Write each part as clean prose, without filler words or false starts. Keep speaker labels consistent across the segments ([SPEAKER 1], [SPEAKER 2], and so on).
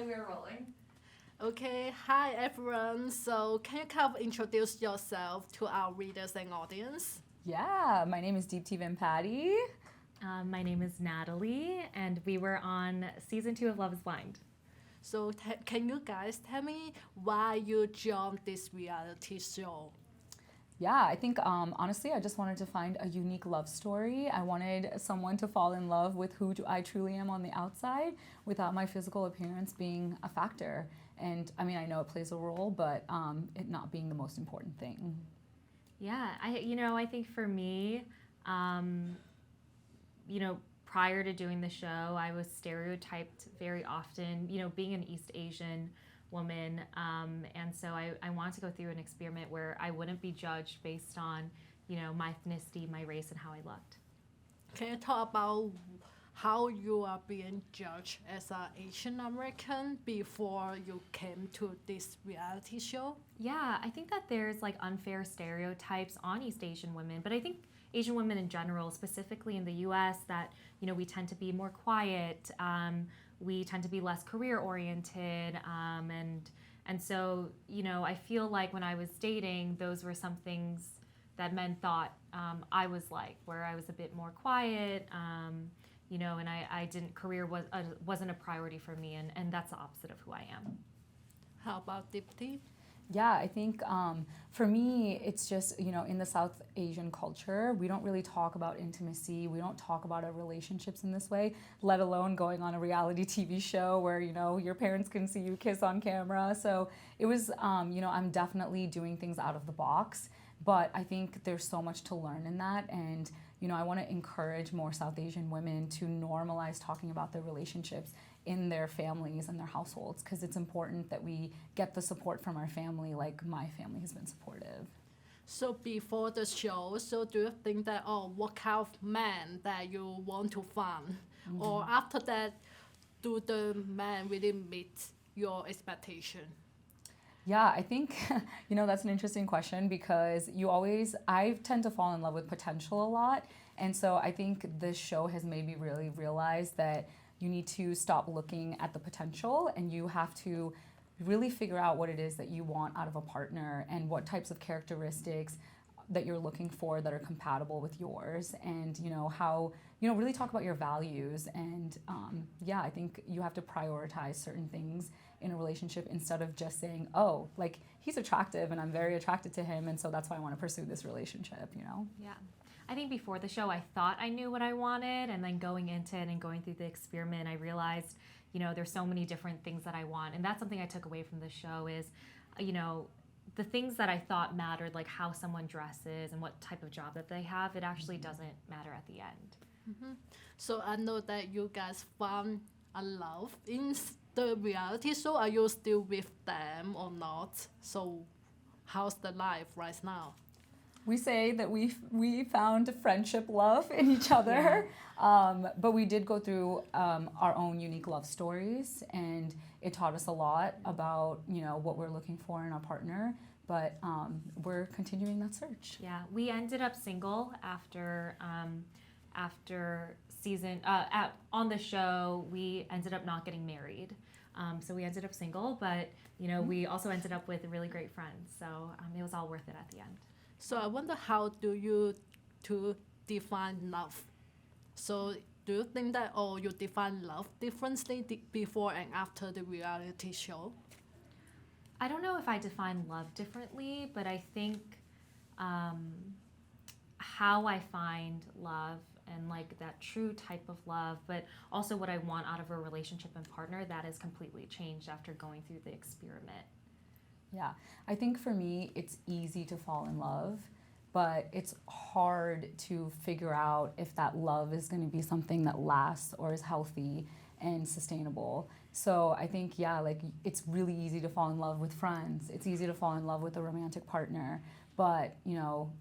[SPEAKER 1] Okay, we're rolling.
[SPEAKER 2] Okay, hi everyone. So, can you kind of introduce yourself to our readers and audience?
[SPEAKER 3] Yeah, my name is Deepti Patty.
[SPEAKER 1] My name is Natalie, and we were on season 2 of Love is Blind.
[SPEAKER 2] So, can you guys tell me why you joined this reality show?
[SPEAKER 3] Yeah, I think honestly, I just wanted to find a unique love story. I wanted someone to fall in love with who I truly am on the outside without my physical appearance being a factor. And I mean, I know it plays a role, but it not being the most important thing.
[SPEAKER 1] Yeah, I think for me, prior to doing the show, I was stereotyped very often, being an East Asian woman. And so I wanted to go through an experiment where I wouldn't be judged based on, my ethnicity, my race, and how I looked.
[SPEAKER 2] Can you talk about how you are being judged as an Asian American before you came to this reality show?
[SPEAKER 1] Yeah, I think that there's like unfair stereotypes on East Asian women, but I think Asian women in general, specifically in the US, that we tend to be more quiet, we tend to be less career oriented, and so I feel like when I was dating, those were some things that men thought I was like, where I was a bit more quiet, and I didn't wasn't a priority for me, and that's the opposite of who I am.
[SPEAKER 2] How about Deepti?
[SPEAKER 3] Yeah, I think for me, it's just, in the South Asian culture, we don't really talk about intimacy. We don't talk about our relationships in this way, let alone going on a reality TV show where, your parents can see you kiss on camera. So it was, I'm definitely doing things out of the box, but I think there's so much to learn in that. And, I want to encourage more South Asian women to normalize talking about their relationships in their families and their households, because it's important that we get the support from our family like my family has been supportive.
[SPEAKER 2] So before the show, so do you think that, what kind of man that you want to find? Mm-hmm. Or after that, do the man really meet your expectation?
[SPEAKER 3] Yeah, I think, that's an interesting question because I tend to fall in love with potential a lot. And so I think this show has made me really realize that you need to stop looking at the potential and you have to really figure out what it is that you want out of a partner and what types of characteristics that you're looking for that are compatible with yours, and how really talk about your values. And I think you have to prioritize certain things in a relationship instead of just saying, oh, like, he's attractive and I'm very attracted to him, and so that's why I want to pursue this relationship.
[SPEAKER 1] Yeah, I think before the show I thought I knew what I wanted, and then going into it and going through the experiment I realized there's so many different things that I want. And that's something I took away from the show is the things that I thought mattered, like how someone dresses and what type of job that they have, it actually doesn't matter at the end.
[SPEAKER 2] Mm-hmm. So I know that you guys found a love in the reality show. Are you still with them or not? So how's the life right now?
[SPEAKER 3] We say that we found friendship, love in each other, but we did go through our own unique love stories, and it taught us a lot about what we're looking for in our partner. But we're continuing that search.
[SPEAKER 1] Yeah, we ended up single after season on the show. We ended up not getting married. So we ended up single, but we also ended up with really great friends. So it was all worth it at the end.
[SPEAKER 2] So I wonder, how do you define love? So do you think that you define love differently before and after the reality show?
[SPEAKER 1] I don't know if I define love differently, but I think how I find love and like that true type of love, but also what I want out of a relationship and partner, that has completely changed after going through the experiment.
[SPEAKER 3] Yeah, I think for me, it's easy to fall in love, but it's hard to figure out if that love is going to be something that lasts or is healthy and sustainable. So I think, it's really easy to fall in love with friends. It's easy to fall in love with a romantic partner. But,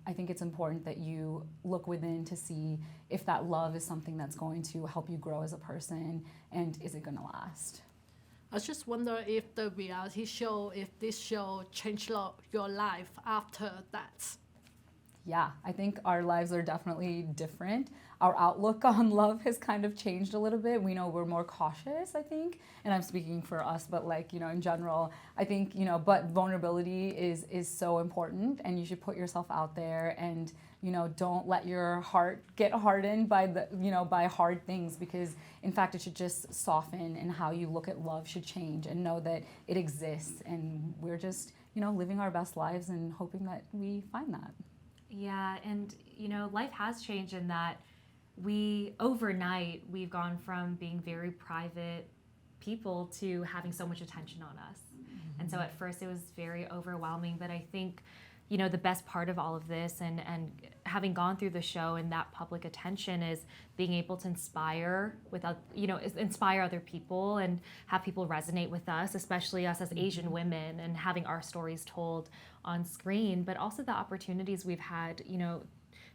[SPEAKER 3] I think it's important that you look within to see if that love is something that's going to help you grow as a person, and is it going to last?
[SPEAKER 2] I just wonder if the reality show, if this show changed your life after that.
[SPEAKER 3] Yeah, I think our lives are definitely different. Our outlook on love has kind of changed a little bit. We know we're more cautious, I think, and I'm speaking for us, but like, in general, I think, but vulnerability is so important, and you should put yourself out there, and, don't let your heart get hardened by by hard things, because in fact it should just soften, and how you look at love should change, and know that it exists, and we're just, living our best lives and hoping that we find that.
[SPEAKER 1] Yeah, and life has changed in that overnight we've gone from being very private people to having so much attention on us. Mm-hmm. And so at first it was very overwhelming, but I think the best part of all of this, and having gone through the show and that public attention, is being able to inspire other people and have people resonate with us, especially us as Asian women, and having our stories told on screen, but also the opportunities we've had,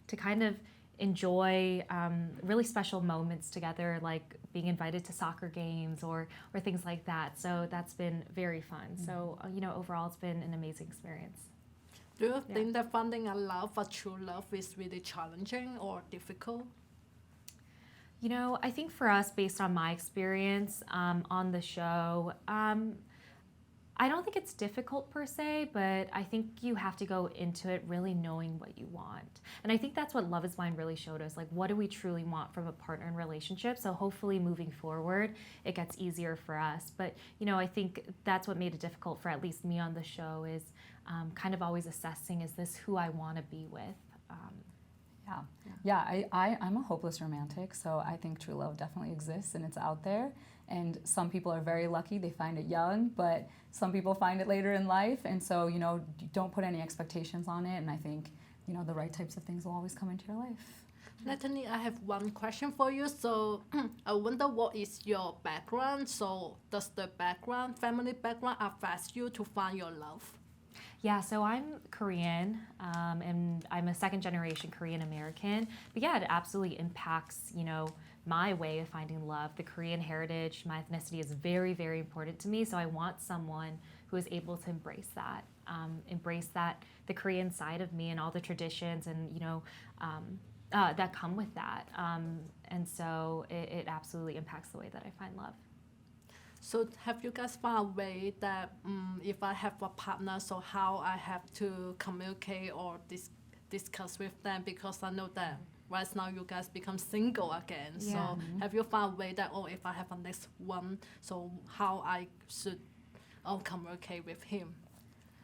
[SPEAKER 1] to kind of enjoy really special moments together, like being invited to soccer games or things like that. So that's been very fun. So, overall it's been an amazing experience.
[SPEAKER 2] Do you think that finding a love, a true love, is really challenging or difficult?
[SPEAKER 1] I think for us, based on my experience on the show, I don't think it's difficult per se, but I think you have to go into it really knowing what you want. And I think that's what Love is Blind really showed us. Like, what do we truly want from a partner and relationship? So hopefully moving forward, it gets easier for us. But, I think that's what made it difficult for at least me on the show, is kind of always assessing, is this who I want to be with?
[SPEAKER 3] I'm a hopeless romantic, so I think true love definitely exists, and it's out there. And some people are very lucky, they find it young, but some people find it later in life. And so, don't put any expectations on it. And I think, the right types of things will always come into your life.
[SPEAKER 2] Natalie, I have one question for you. So I wonder, what is your background? So does the family background affect you to find your love?
[SPEAKER 1] Yeah, so I'm Korean, and I'm a second generation Korean American. But yeah, it absolutely impacts, my way of finding love. The Korean heritage, my ethnicity is very, very important to me. So I want someone who is able to embrace that, the Korean side of me and all the traditions and, that come with that. And so it absolutely impacts the way that I find love.
[SPEAKER 2] So have you guys found a way that if I have a partner, so how I have to communicate or discuss with them? Because I know that right now you guys become single again. Yeah. So have you found a way that, if I have a next one, so how I should communicate with him?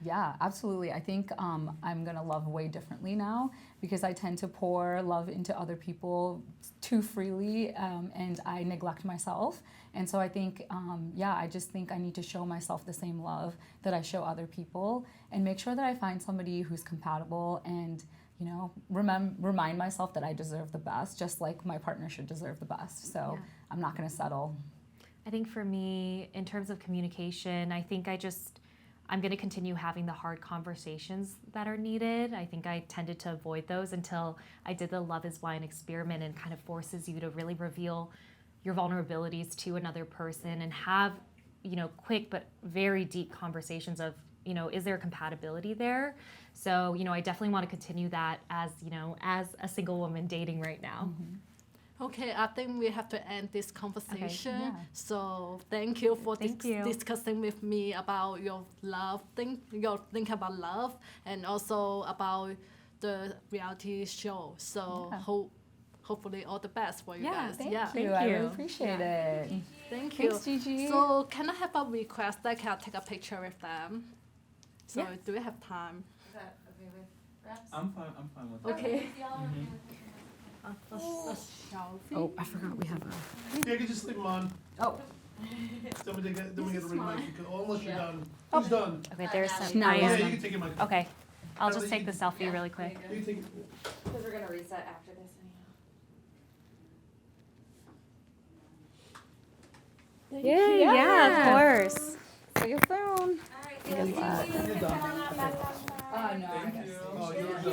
[SPEAKER 3] Yeah, absolutely. I think I'm going to love way differently now, because I tend to pour love into other people too freely, and I neglect myself. And so I think, I just think I need to show myself the same love that I show other people, and make sure that I find somebody who's compatible, and, remind myself that I deserve the best, just like my partner should deserve the best. So I'm not going to settle.
[SPEAKER 1] I think for me, in terms of communication, I think I'm going to continue having the hard conversations that are needed. I think I tended to avoid those until I did the Love is Blind experiment, and kind of forces you to really reveal your vulnerabilities to another person and have, quick but very deep conversations of, is there a compatibility there? So, I definitely want to continue that as a single woman dating right now.
[SPEAKER 3] Mm-hmm.
[SPEAKER 2] Okay, I think we have to end this conversation.
[SPEAKER 3] Okay, yeah.
[SPEAKER 2] So thank you for discussing with me about your love, your think about love, and also about the reality show. So hopefully all the best for you guys.
[SPEAKER 3] Thank you. I really appreciate it.
[SPEAKER 2] Thank you.
[SPEAKER 3] Thanks, Gigi.
[SPEAKER 2] So can I have a request that can I take a picture with them? So do we have time?
[SPEAKER 4] Is that okay with reps?
[SPEAKER 5] I'm fine with that.
[SPEAKER 2] Okay.
[SPEAKER 4] Mm-hmm.
[SPEAKER 3] Oh, I forgot we have a...
[SPEAKER 4] Yeah, you can just leave them on.
[SPEAKER 3] Oh.
[SPEAKER 4] Then we get a ring mic. Unless you're done. Who's done?
[SPEAKER 1] Okay, there's some.
[SPEAKER 3] Now
[SPEAKER 4] Yeah,
[SPEAKER 3] yeah.
[SPEAKER 4] you can take your mic.
[SPEAKER 1] Okay, I'll just take the selfie really quick.
[SPEAKER 4] You can take it.
[SPEAKER 6] Because we're gonna reset after this anyhow.
[SPEAKER 1] Yeah, of course.
[SPEAKER 3] See you soon.
[SPEAKER 6] All right, thank you.
[SPEAKER 4] You're done.
[SPEAKER 3] Oh, no, I
[SPEAKER 5] Thank
[SPEAKER 3] guess.
[SPEAKER 5] you.
[SPEAKER 4] Oh, you're done.